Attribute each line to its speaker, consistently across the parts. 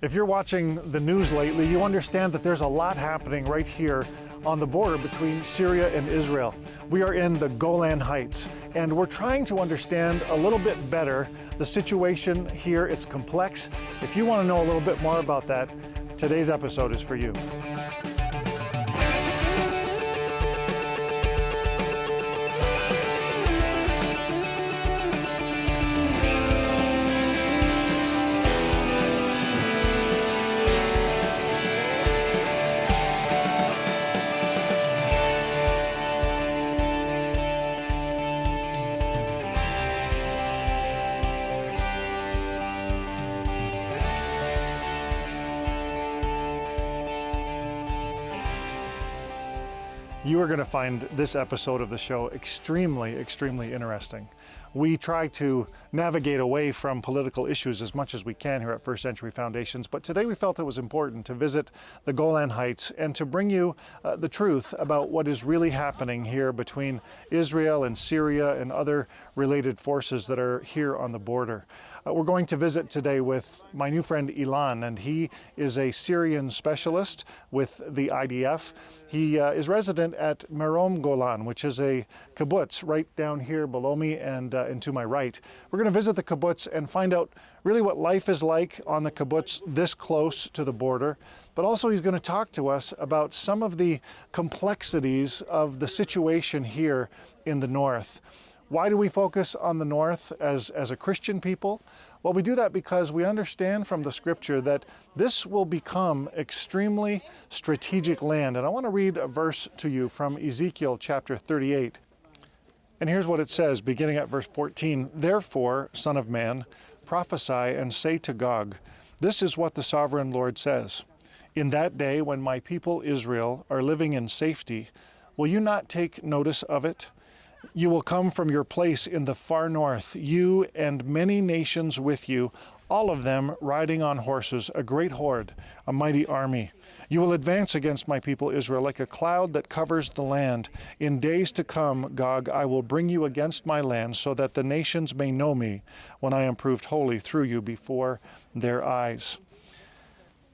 Speaker 1: If you're watching the news lately, you understand that there's a lot happening right here on the border between Syria and Israel. We are in the Golan Heights, and we're trying to understand a little bit better the situation here. It's complex. If you want to know a little bit more about that, today's episode is for you. You are going to find this episode of the show extremely interesting. We try to navigate away from political issues as much as we can here at First Century Foundations, but today we felt it was important to visit the Golan Heights and to bring you the truth about what is really happening here between Israel and Syria and other related forces that are here on the border. We're going to visit today with my new friend Ilan, and he is a Syrian specialist with the IDF. He is resident at Merom Golan, which is a kibbutz right down here below me and to my right. We're going to visit the kibbutz and find out really what life is like on the kibbutz this close to the border, but also he's going to talk to us about some of the complexities of the situation here in the north. Why do we focus on the north as a Christian people? Well, we do that because we understand from the scripture that this will become extremely strategic land. And I want to read a verse to you from Ezekiel Chapter 38. And here's what it says, beginning at verse 14. Therefore, Son of Man, prophesy and say to Gog, this is what the sovereign Lord says. In that day when my people Israel are living in safety, will you not take notice of it? You will come from your place in the far north, you and many nations with you, all of them riding on horses, a great horde, a mighty army. You will advance against my people Israel like a cloud that covers the land. In days to come, Gog, I will bring you against my land so that the nations may know me when I am proved holy through you before their eyes.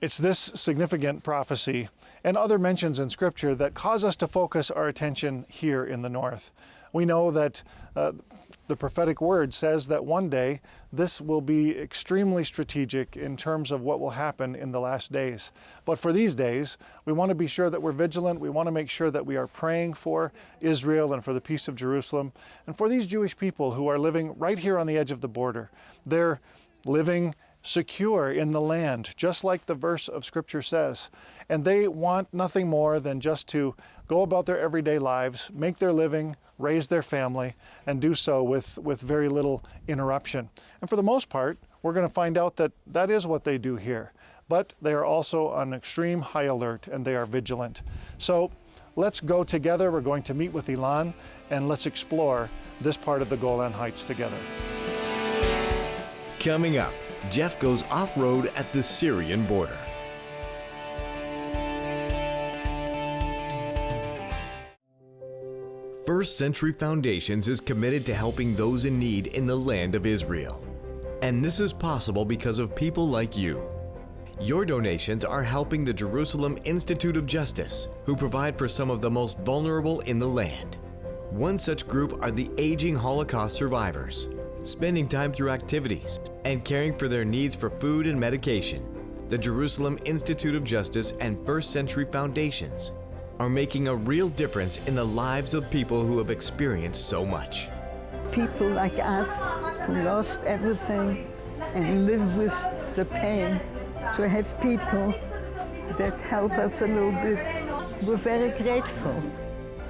Speaker 1: It's this significant prophecy and other mentions in Scripture that cause us to focus our attention here in the north. We know that the prophetic word says that one day this will be extremely strategic in terms of what will happen in the last days. But for these days, we want to be sure that we're vigilant. We want to make sure that we are praying for Israel and for the peace of Jerusalem and for these Jewish people who are living right here on the edge of the border. They're living secure in the land, just like the verse of Scripture says. And they want nothing more than just to go about their everyday lives, make their living, raise their family, and do so with very little interruption. And for the most part, we're going to find out that that is what they do here. But they are also on extreme high alert and they are vigilant. So let's go together. We're going to meet with Ilan and let's explore this part of the Golan Heights together.
Speaker 2: Coming up, Jeff goes off-road at the Syrian border. First Century Foundations is committed to helping those in need in the land of Israel. And this is possible because of people like you. Your donations are helping the Jerusalem Institute of Justice, who provide for some of the most vulnerable in the land. One such group are the aging Holocaust survivors, spending time through activities and caring for their needs for food and medication. The Jerusalem Institute of Justice and First Century Foundations are making a real difference in the lives of people who have experienced so much.
Speaker 3: People like us who lost everything and live with the pain, to have people that help us a little bit, we're very grateful.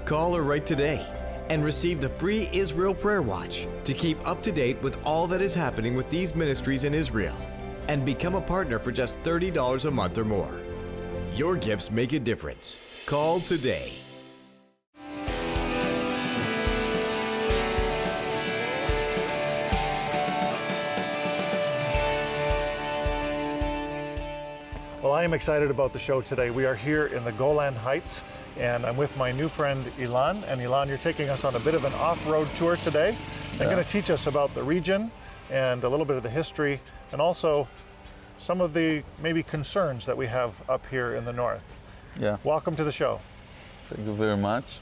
Speaker 2: Call or write today and receive the free Israel Prayer Watch to keep up to date with all that is happening with these ministries in Israel, and become a partner for just $30 a month or more. Your gifts make a difference. Call today.
Speaker 1: Well, I am excited about the show today. We are here in the Golan Heights, and I'm with my new friend Ilan. And Ilan, you're taking us on a bit of an off-road tour today. You're going to teach us about the region and a little bit of the history, and also some of the maybe concerns that we have up here in the north.
Speaker 4: Yeah,
Speaker 1: Welcome to the show.
Speaker 4: thank you very much.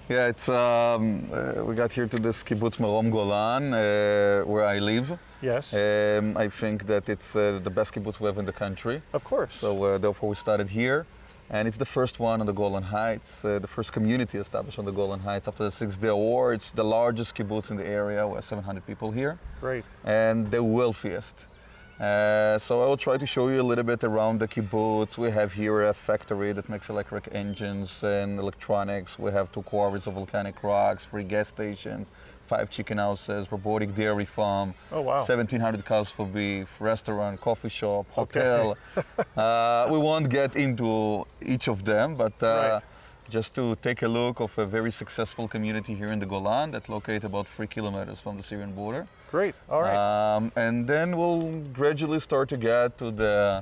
Speaker 4: Yeah, it's we got here to this kibbutz Merom Golan, where I live.
Speaker 1: Yes,
Speaker 4: I think that it's the best kibbutz we have in the country.
Speaker 1: of course.
Speaker 4: So therefore we started here. And it's the first one on the Golan Heights, the first community established on the Golan Heights after the Six-Day War. It's the largest kibbutz in the area. We have 700 people here.
Speaker 1: Great.
Speaker 4: And the wealthiest. So I will try to show you a little bit around the kibbutz. We have here a factory that makes electric engines and electronics. We have 2 quarries of volcanic rocks, 3 gas stations, 5 chicken houses, robotic dairy farm,
Speaker 1: Oh, wow.
Speaker 4: 1,700 cows for beef, restaurant, coffee shop, hotel. We won't get into each of them, but
Speaker 1: Right.
Speaker 4: just to take a look of a very successful community here in the Golan that's located about 3 kilometers from the Syrian border.
Speaker 1: Great. All right.
Speaker 4: And then we'll gradually start to get to the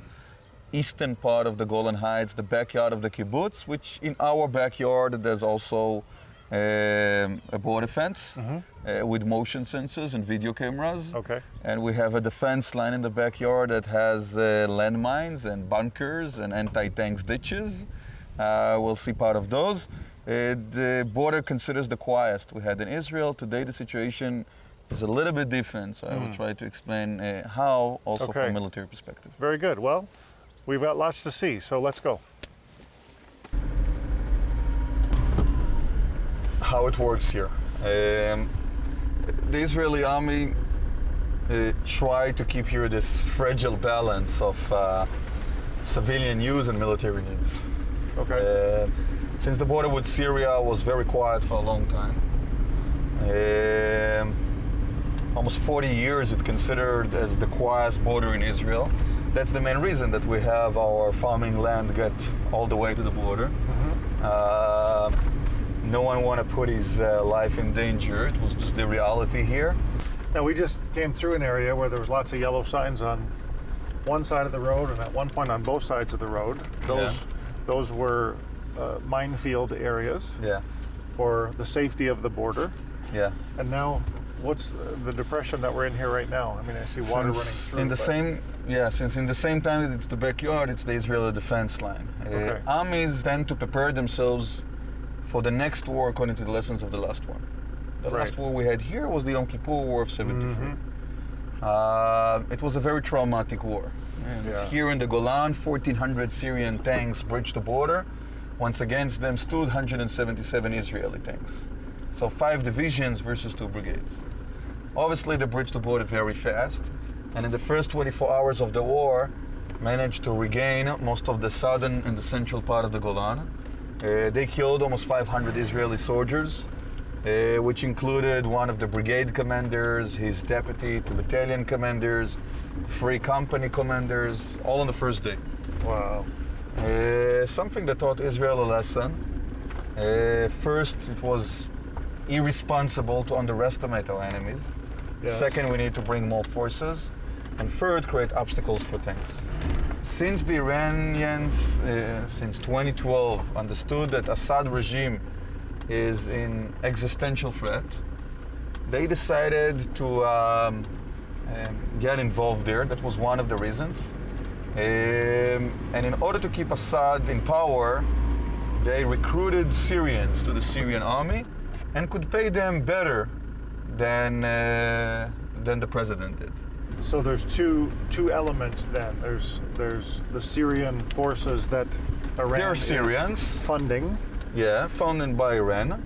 Speaker 4: eastern part of the Golan Heights, the backyard of the kibbutz, which in our backyard there's also a border fence with motion sensors and video cameras.
Speaker 1: Okay.
Speaker 4: And we have a defense line in the backyard that has landmines and bunkers and anti-tanks ditches. We'll see part of those. The border considers the quietest we had in Israel. Today the situation is a little bit different, so I will try to explain how, also
Speaker 1: Okay.
Speaker 4: from a military perspective.
Speaker 1: Very good. Well, we've got lots to see, so let's go.
Speaker 4: How it works here. The Israeli army tried to keep here this fragile balance of civilian use and military needs.
Speaker 1: Okay.
Speaker 4: Since the border with Syria was very quiet for a long time, almost 40 years it's considered as the quietest border in Israel. That's the main reason that we have our farming land get all the way to the border. No one want to put his life in danger. It was just the reality here.
Speaker 1: Now, we just came through an area where there was lots of yellow signs on one side of the road and at one point on both sides of the road. Those were minefield areas
Speaker 4: Yeah,
Speaker 1: for the safety of the border.
Speaker 4: yeah.
Speaker 1: And now, what's the depression that we're in here right now? I mean, I see water running through.
Speaker 4: In the
Speaker 1: but-
Speaker 4: since in the same time that it's the backyard, it's the Israeli defense line.
Speaker 1: Okay.
Speaker 4: Armies tend to prepare themselves for the next war according to the lessons of the last one. The
Speaker 1: Right.
Speaker 4: last war we had here was the Yom Kippur War of '73. It was a very traumatic war. And
Speaker 1: Yeah.
Speaker 4: here in the Golan, 1,400 Syrian tanks breached the border. Once against them stood 177 Israeli tanks. So 5 divisions versus 2 brigades. Obviously, they breached the border very fast, and in the first 24 hours of the war, managed to regain most of the southern and the central part of the Golan. They killed almost 500 Israeli soldiers, which included one of the brigade commanders, his deputy, 2 battalion commanders, 3 company commanders, all on the first day.
Speaker 1: Wow.
Speaker 4: Something that taught Israel a lesson. First, it was irresponsible to underestimate our enemies.
Speaker 1: Yes.
Speaker 4: Second, we need to bring more forces. And third, create obstacles for tanks. Since the Iranians, since 2012, understood that Assad regime is in existential threat, they decided to get involved there. That was one of the reasons. And in order to keep Assad in power, they recruited Syrians to the Syrian army and could pay them better than the president did.
Speaker 1: So there's two elements then. There's the Syrian forces that Iran
Speaker 4: They're
Speaker 1: is
Speaker 4: Syrians.
Speaker 1: funding,
Speaker 4: Yeah, founded by Iran.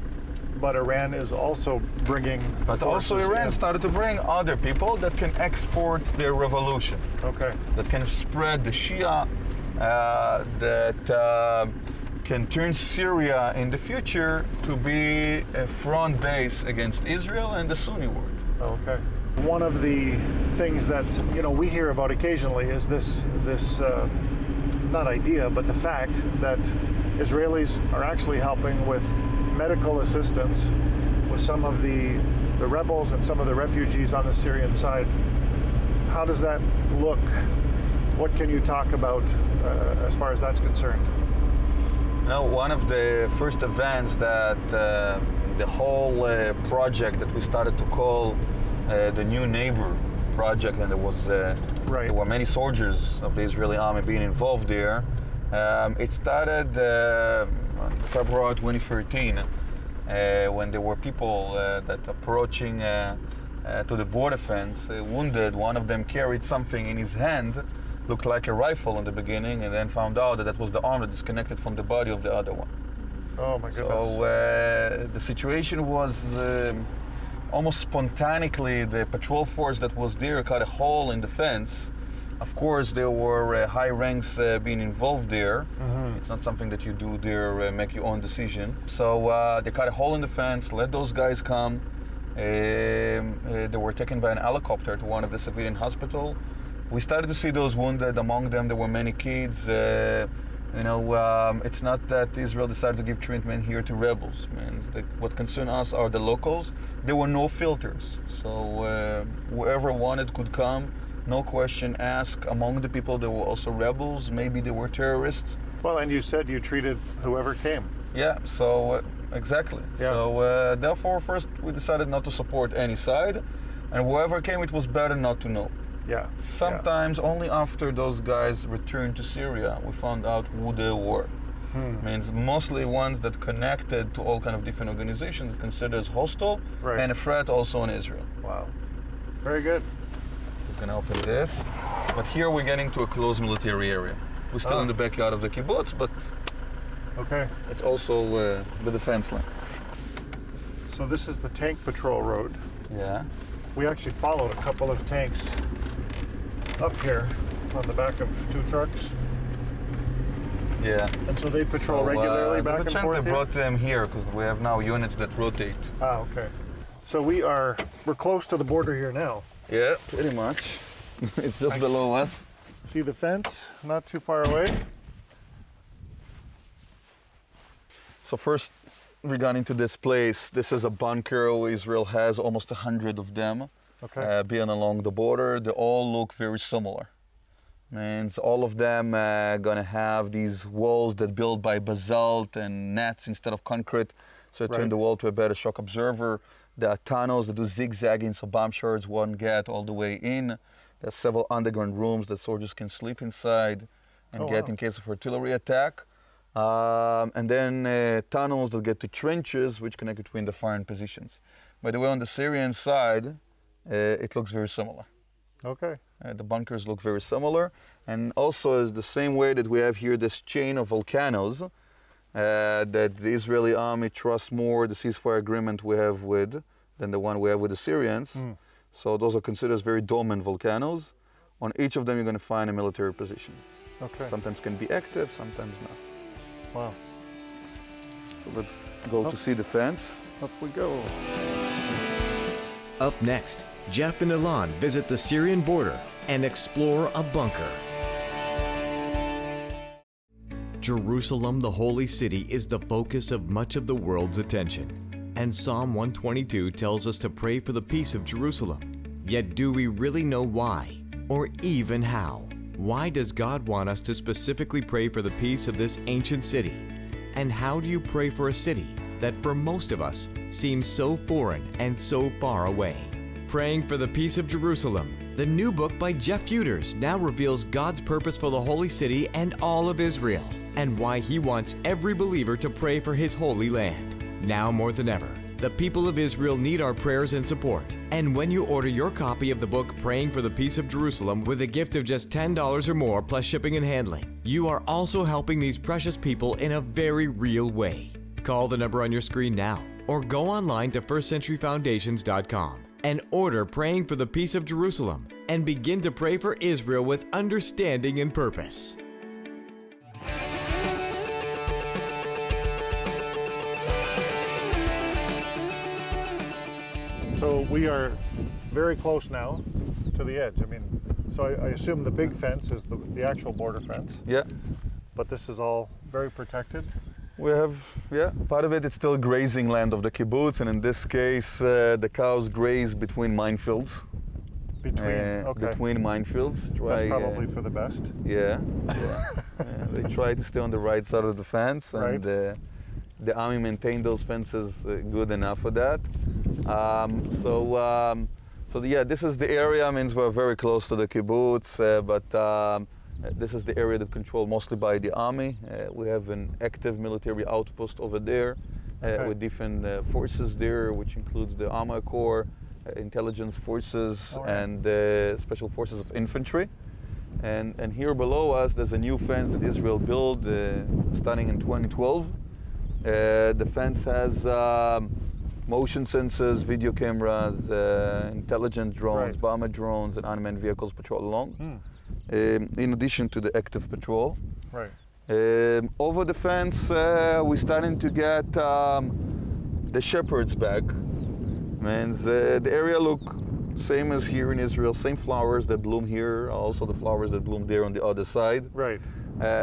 Speaker 1: but Iran is also bringing.
Speaker 4: But also
Speaker 1: forces
Speaker 4: Iran
Speaker 1: in.
Speaker 4: started to bring other people that can export their revolution,
Speaker 1: Okay.
Speaker 4: that can spread the Shia, that can turn Syria in the future to be a front base against Israel and the Sunni world.
Speaker 1: Okay. One of the things that we hear about occasionally is this not idea, but the fact that Israelis are actually helping with medical assistance with some of the rebels and some of the refugees on the Syrian side. How does that look? What can you talk about as far as that's concerned?
Speaker 4: One of the first events that the whole project that we started to call the new neighbor project, and there were many soldiers of the Israeli army being involved there. It started February 2013 when there were people that approaching to the border fence, wounded. One of them carried something in his hand, looked like a rifle in the beginning, and then found out that was the arm that disconnected from the body of the other one.
Speaker 1: Oh my goodness.
Speaker 4: So the situation was almost spontaneously, the patrol force that was there cut a hole in the fence. Of course, there were high ranks being involved there. Mm-hmm. It's not something that you do there, make your own decision. So they cut a hole in the fence, let those guys come. They were taken by an helicopter to one of the civilian hospital. We started to see those wounded. Among them, there were many kids. It's not that Israel decided to give treatment here to rebels. What concerned us are the locals. There were no filters. So whoever wanted could come. No question asked. Among the people, there were also rebels. Maybe they were terrorists.
Speaker 1: Well, and you said you treated whoever came.
Speaker 4: Yeah, so exactly. Yeah. So therefore, first we decided not to support any side. And whoever came, it was better not to know.
Speaker 1: Yeah.
Speaker 4: Sometimes only after those guys returned to Syria, we found out who they were. Means mostly ones that connected to all kind of different organizations that considered as hostile and a threat also on Israel.
Speaker 1: Wow. Very good.
Speaker 4: Just gonna open this. But here we're getting to a closed military area. We're still in the backyard of the kibbutz, but it's also the defense line.
Speaker 1: So this is the tank patrol road.
Speaker 4: Yeah.
Speaker 1: We actually followed a couple of tanks up here on the back of 2 trucks.
Speaker 4: Yeah.
Speaker 1: And so they patrol regularly back and forth.
Speaker 4: They brought them here because we have now units that rotate.
Speaker 1: Ah, okay. So we're close to the border here now.
Speaker 4: Yeah, pretty much. It's just below us.
Speaker 1: See the fence, not too far away.
Speaker 4: So first we got into this place. This is a bunker. Israel has almost 100 of them.
Speaker 1: Okay.
Speaker 4: Being along the border. They all look very similar. Means all of them gonna have these walls that built by basalt and nets instead of concrete. So it turned the wall to a better shock absorber. There are tunnels that do zigzagging so bomb shells won't get all the way in. There's several underground rooms that soldiers can sleep inside and get in case of artillery attack. And then tunnels that get to trenches which connect between the firing positions. By the way, on the Syrian side, it looks very similar.
Speaker 1: Okay.
Speaker 4: The bunkers look very similar. And also is the same way that we have here this chain of volcanoes that the Israeli army trusts more the ceasefire agreement we have with than the one we have with the Syrians. So those are considered as very dormant volcanoes. On each of them you're going to find a military position.
Speaker 1: Okay.
Speaker 4: Sometimes can be active, sometimes not.
Speaker 1: Wow.
Speaker 4: So let's go to see the fence.
Speaker 1: Up we go.
Speaker 2: Up next, Jeff and Ilan visit the Syrian border and explore a bunker. Jerusalem, the holy city, is the focus of much of the world's attention. And Psalm 122 tells us to pray for the peace of Jerusalem. Yet do we really know why, or even how? Why does God want us to specifically pray for the peace of this ancient city? And how do you pray for a city that for most of us seems so foreign and so far away? Praying for the Peace of Jerusalem, the new book by Jeff Feuders, now reveals God's purpose for the holy city and all of Israel, and why he wants every believer to pray for his holy land. Now more than ever, the people of Israel need our prayers and support. And when you order your copy of the book Praying for the Peace of Jerusalem with a gift of just $10 or more plus shipping and handling, you are also helping these precious people in a very real way. Call the number on your screen now or go online to firstcenturyfoundations.com and order Praying for the Peace of Jerusalem and begin to pray for Israel with understanding and purpose.
Speaker 1: So we are very close now to the edge. I mean, so I assume the big fence is the actual border fence.
Speaker 4: Yeah.
Speaker 1: But this is all very protected.
Speaker 4: We have, part of it is still grazing land of the kibbutz, and in this case, the cows graze between minefields. Between minefields.
Speaker 1: That's probably for the best.
Speaker 4: Yeah. They try to stay on the right side of the fence, and the army maintained those fences good enough for that. So yeah, this is the area. Means we're very close to the kibbutz, but this is the area that controlled mostly by the army. We have an active military outpost over there with different forces there, which includes the Armor Corps, intelligence forces, and special forces of infantry. And here below us, there's a new fence that Israel built, starting in 2012. The fence has motion sensors, video cameras, intelligent drones, bomber drones, and unmanned vehicles patrol along. In addition to the active patrol.
Speaker 1: Right.
Speaker 4: Over the fence, we're starting to get the shepherds back. Means the area look same as here in Israel, same flowers that bloom here, also the flowers that bloom there on the other side.
Speaker 1: Right.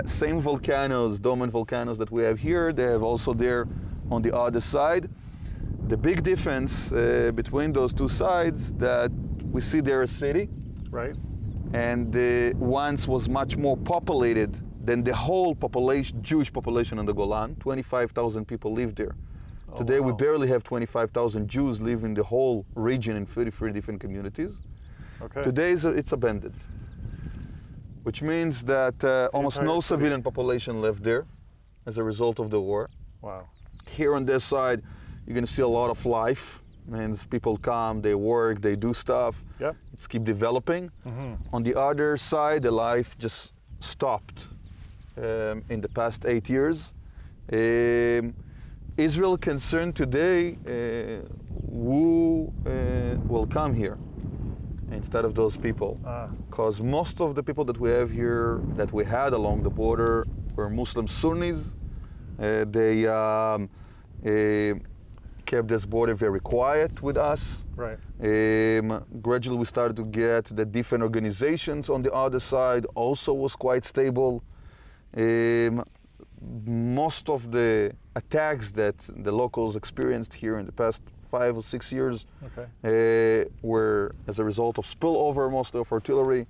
Speaker 4: Same volcanoes, dormant volcanoes that we have here, they have also there on the other side. The big difference between those two sides that we see there a city.
Speaker 1: Right.
Speaker 4: And once was much more populated than the whole population, Jewish population on the Golan. 25,000 people live there. Today we barely have 25,000 Jews live in the whole region in 33 different communities.
Speaker 1: Okay.
Speaker 4: Today it's abandoned, which means that almost no civilian population left there as a result of the war.
Speaker 1: Wow.
Speaker 4: Here on this side, you're going to see a lot of life. Means people come, they work, they do stuff.
Speaker 1: Yep.
Speaker 4: It's keep developing. On the other side, the life just stopped in the past 8 years. Israel concerned today who will come here instead of those people. Because most of the people that we have here, that we had along the border, were Muslim Sunnis. They kept this border very quiet with us.
Speaker 1: Right.
Speaker 4: Gradually we started to get the different organizations on the other side also was quite stable. Most of the attacks that the locals experienced here in the past 5 or 6 years were as a result of spillover, mostly of artillery,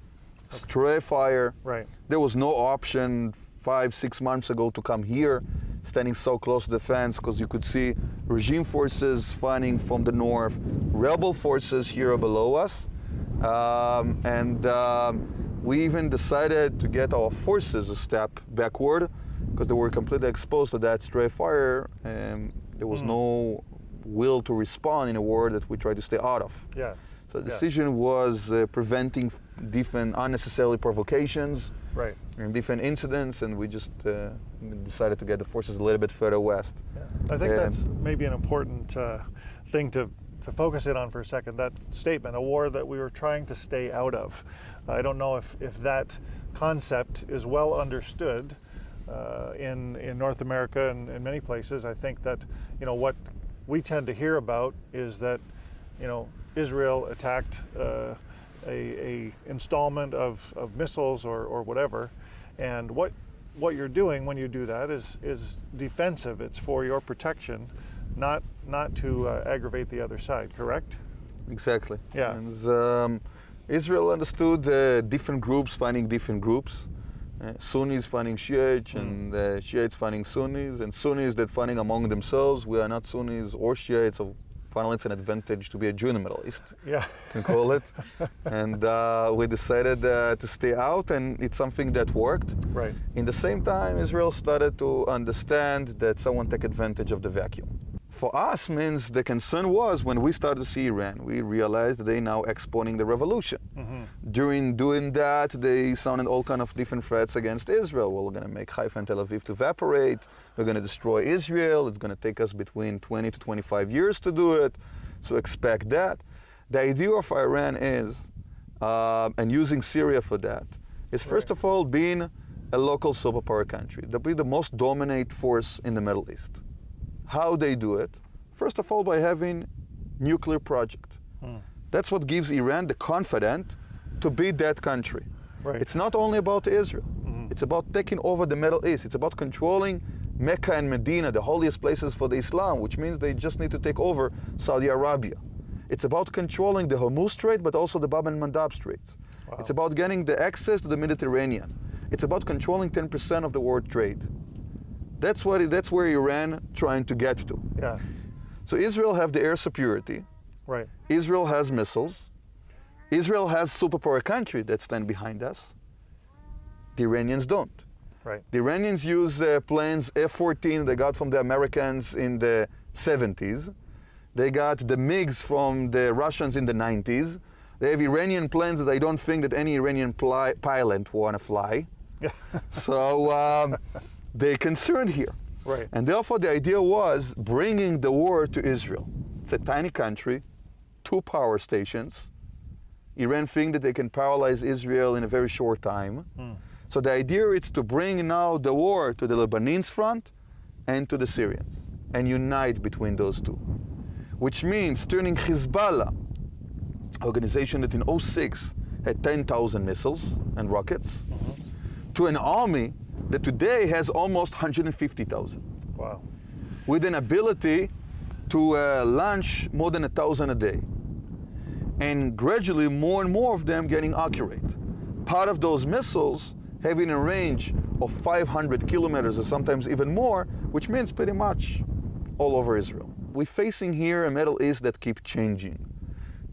Speaker 4: stray fire.
Speaker 1: Right.
Speaker 4: There was no option 5-6 months ago to come here, standing so close to the fence, because you could see regime forces fighting from the north, rebel forces here below us, and we even decided to get our forces a step backward, because they were completely exposed to that stray fire, and there was no will to respond in a war that we tried to stay out of.
Speaker 1: Yeah.
Speaker 4: So the decision was preventing different unnecessary provocations,
Speaker 1: right,
Speaker 4: and different incidents, and we just decided to get the forces a little bit further west.
Speaker 1: Yeah. I think that's maybe an important thing to focus in on for a second, that statement, a war that we were trying to stay out of. I don't know if that concept is well understood in North America and in many places. I think that, you know, what we tend to hear about is that, you know, Israel attacked a installment of missiles or whatever, and what you're doing when you do that is defensive. It's for your protection, not to aggravate the other side. Correct?
Speaker 4: Exactly.
Speaker 1: Yeah.
Speaker 4: And, Israel understood different groups fighting different groups. Sunnis fighting Shiites, and Shiites fighting Sunnis, and Sunnis that fighting among themselves. We are not Sunnis or Shiites, so finally it's an advantage to be a Jew in the Middle East.
Speaker 1: Yeah.
Speaker 4: Can call it. And we decided to stay out, and it's something that worked.
Speaker 1: Right.
Speaker 4: In the same time, Israel started to understand that someone take advantage of the vacuum. For us, means the concern was when we started to see Iran, we realized that they now exporting the revolution. During doing that, they sounded all kind of different threats against Israel. Well, we're going to make Haifa and Tel Aviv to evaporate. We're going to destroy Israel. It's going to take us between 20 to 25 years to do it. So expect that. The idea of Iran is, and using Syria for that, is first of all being a local superpower country. They'll be the most dominant force in the Middle East. How they do it? First of all, by having nuclear project. That's what gives Iran the confidence to be that country.
Speaker 1: Right.
Speaker 4: It's not only about Israel. It's about taking over the Middle East. It's about controlling Mecca and Medina, the holiest places for the Islam, which means they just need to take over Saudi Arabia. It's about controlling the Hormuz Strait, but also the Bab and Mandab Straits.
Speaker 1: Wow.
Speaker 4: It's about getting the access to the Mediterranean. It's about controlling 10% of the world trade. That's where Iran trying to get to.
Speaker 1: Yeah.
Speaker 4: So Israel have the air security.
Speaker 1: Right.
Speaker 4: Israel has missiles. Israel has superpower country that stand behind us. The Iranians don't.
Speaker 1: Right.
Speaker 4: The Iranians use planes F-14 they got from the Americans in the 70s. They got the MiGs from the Russians in the 90s. They have Iranian planes that I don't think that any Iranian pilot want to fly. So they're concerned here.
Speaker 1: Right.
Speaker 4: And therefore the idea was bringing the war to Israel. It's a tiny country, 2 power stations. Iran think that they can paralyze Israel in a very short time. So the idea is to bring now the war to the Lebanese front and to the Syrians and unite between those two. Which means turning Hezbollah, organization that in 2006 had 10,000 missiles and rockets, to an army that today has almost 150,000.
Speaker 1: Wow.
Speaker 4: With an ability to launch more than 1,000 a day. And gradually more and more of them getting accurate. Part of those missiles having a range of 500 kilometers or sometimes even more, which means pretty much all over Israel. We're facing here a Middle East that keeps changing.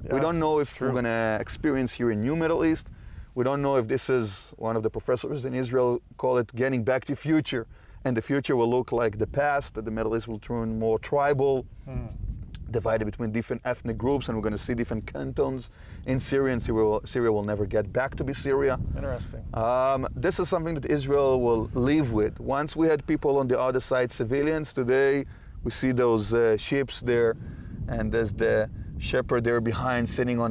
Speaker 1: Yeah,
Speaker 4: we don't know if
Speaker 1: true.
Speaker 4: we're going to experience here a new Middle East. We don't know if this is, one of the professors in Israel call it getting back to future, and the future will look like the past, that the Middle East will turn more tribal, divided between different ethnic groups, and we're going to see different cantons in Syria, and Syria will never get back to be Syria.
Speaker 1: Interesting.
Speaker 4: This is something that Israel will live with. Once we had people on the other side, civilians. Today we see those ships there, and there's the shepherd there behind sitting on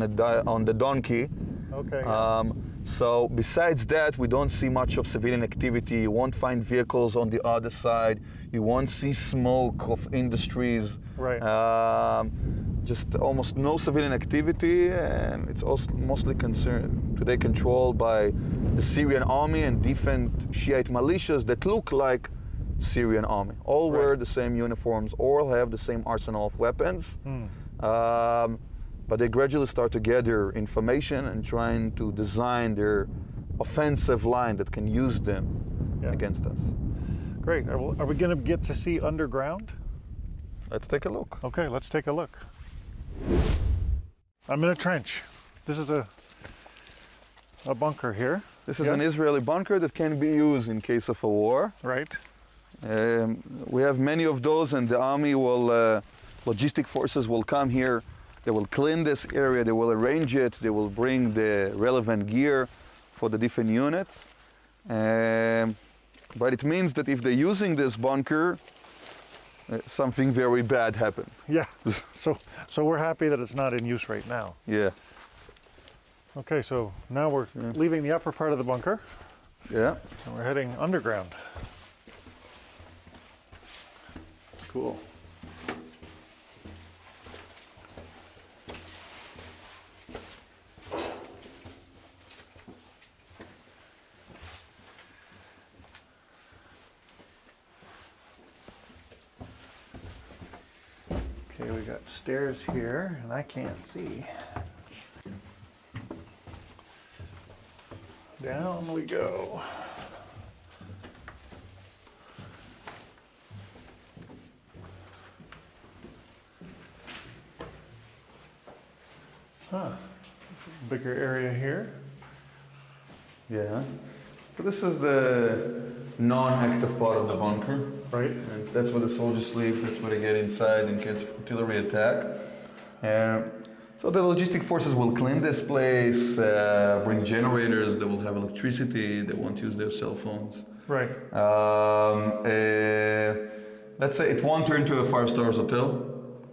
Speaker 4: the donkey.
Speaker 1: Okay.
Speaker 4: So besides that, we don't see much of civilian activity. You won't find vehicles on the other side. You won't see smoke of industries.
Speaker 1: Right.
Speaker 4: Just almost no civilian activity, and it's also mostly today controlled by the Syrian army and different Shiite militias that look like Syrian army. All wear the same uniforms, all have the same arsenal of weapons. But they gradually start to gather information and trying to design their offensive line that can use them against us.
Speaker 1: Great. Are we going to get to see underground?
Speaker 4: Let's take a look.
Speaker 1: Okay, let's take a look. I'm in a trench. This is a bunker here.
Speaker 4: This is an Israeli bunker that can be used in case of a war.
Speaker 1: Right.
Speaker 4: We have many of those, and the army will, logistic forces will come here. They will clean this area, they will arrange it, they will bring the relevant gear for the different units. But it means that if they're using this bunker, something very bad happened.
Speaker 1: Yeah. So we're happy that it's not in use right now.
Speaker 4: Yeah.
Speaker 1: Okay, so now we're leaving the upper part of the bunker.
Speaker 4: Yeah.
Speaker 1: And we're heading underground.
Speaker 4: Cool.
Speaker 1: Okay, we got stairs here, and I can't see. Down we go. Bigger area here.
Speaker 4: Yeah. So this is the non-active part of the bunker.
Speaker 1: Right.
Speaker 4: And that's where the soldiers sleep, that's where they get inside in case of artillery attack. So the logistic forces will clean this place, bring generators, they will have electricity, they won't use their cell phones.
Speaker 1: Right.
Speaker 4: Let's say it won't turn to a 5-star hotel,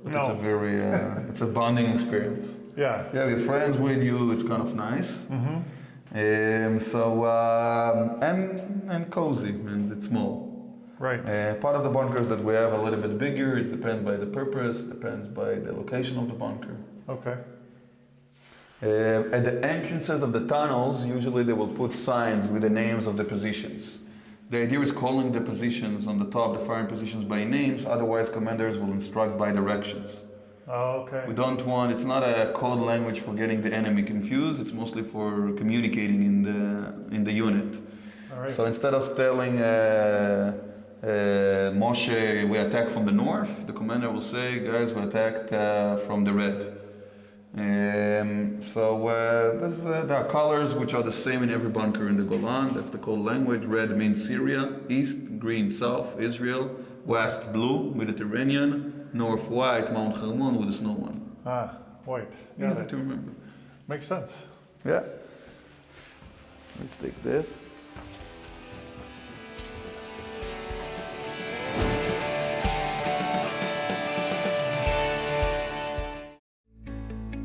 Speaker 4: but it's a very, it's a bonding experience.
Speaker 1: Yeah.
Speaker 4: You have your friends with you, it's kind of nice. And cozy, means it's small.
Speaker 1: Right.
Speaker 4: Part of the bunkers that we have a little bit bigger, it depends by the purpose, depends by the location of the bunker.
Speaker 1: Okay.
Speaker 4: At the entrances of the tunnels, usually they will put signs with the names of the positions. The idea is calling the positions on the top, the firing positions by names, otherwise commanders will instruct by directions.
Speaker 1: Oh, okay.
Speaker 4: We don't want, it's not a code language for getting the enemy confused, it's mostly for communicating in the unit.
Speaker 1: All right.
Speaker 4: So instead of telling Moshe, we attack from the north, the commander will say, guys, we attacked from the red. There are colors which are the same in every bunker in the Golan. That's the code language. Red means Syria, east, green, south, Israel, west, blue, Mediterranean, north, white, Mount Hermon with the snow one.
Speaker 1: Ah, white.
Speaker 4: Easy to remember.
Speaker 1: Makes sense.
Speaker 4: Yeah. Let's take this.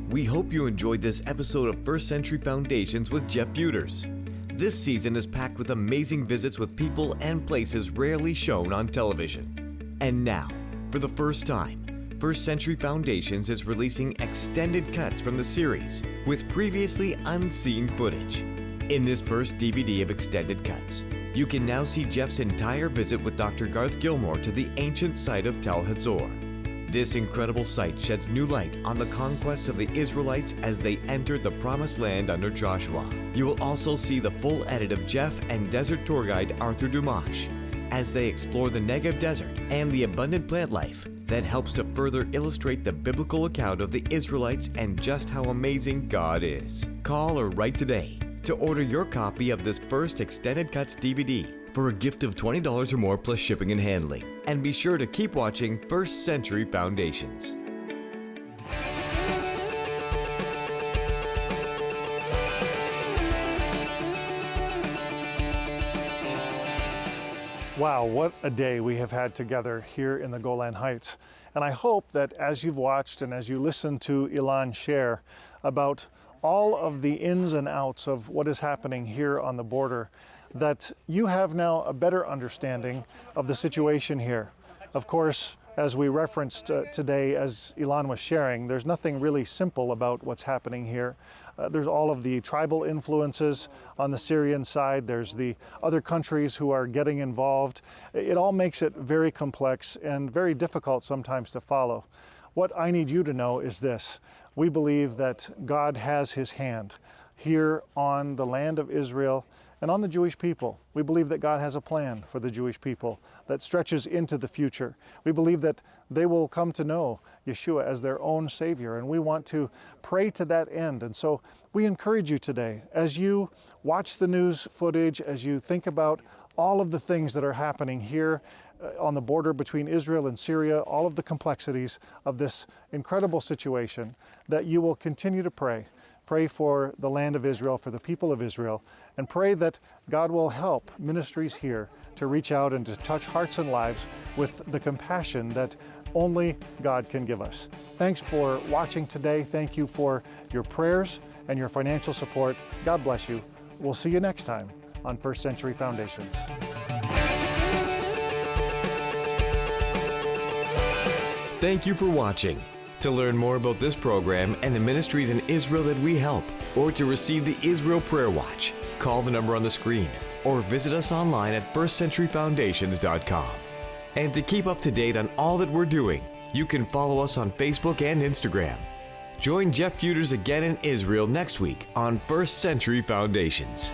Speaker 2: We hope you enjoyed this episode of First Century Foundations with Jeff Feuders. This season is packed with amazing visits with people and places rarely shown on television. And now, for the first time, First Century Foundations is releasing extended cuts from the series with previously unseen footage. In this first DVD of extended cuts, you can now see Jeff's entire visit with Dr. Garth Gilmore to the ancient site of Tel Hazor. This incredible site sheds new light on the conquests of the Israelites as they entered the Promised Land under Joshua. You will also see the full edit of Jeff and desert tour guide Arthur Dumash as they explore the Negev Desert and the abundant plant life that helps to further illustrate the biblical account of the Israelites and just how amazing God is. Call or write today to order your copy of this first Extended Cuts DVD for a gift of $20 or more plus shipping and handling. And be sure to keep watching First Century Foundations.
Speaker 1: Wow, what a day we have had together here in the Golan Heights. And I hope that as you've watched and as you listen to Ilan share about all of the ins and outs of what is happening here on the border, that you have now a better understanding of the situation here. Of course, as we referenced today, as Ilan was sharing, there's nothing really simple about what's happening here. There's all of the tribal influences on the Syrian side. There's the other countries who are getting involved. It all makes it very complex and very difficult sometimes to follow. What I need you to know is this. We believe that God has his hand here on the land of Israel and on the Jewish people. We believe that God has a plan for the Jewish people that stretches into the future. We believe that they will come to know Yeshua as their own Savior, and we want to pray to that end. And so we encourage you today, as you watch the news footage, as you think about all of the things that are happening here on the border between Israel and Syria, all of the complexities of this incredible situation, that you will continue to pray. Pray for the land of Israel, for the people of Israel, and pray that God will help ministries here to reach out and to touch hearts and lives with the compassion that only God can give us. Thanks for watching today. Thank you for your prayers and your financial support. God bless you. We'll see you next time on First Century Foundations.
Speaker 2: Thank you for watching. To learn more about this program and the ministries in Israel that we help, or to receive the Israel Prayer Watch, call the number on the screen or visit us online at firstcenturyfoundations.com. And to keep up to date on all that we're doing, you can follow us on Facebook and Instagram. Join Jeff Feuders again in Israel next week on First Century Foundations.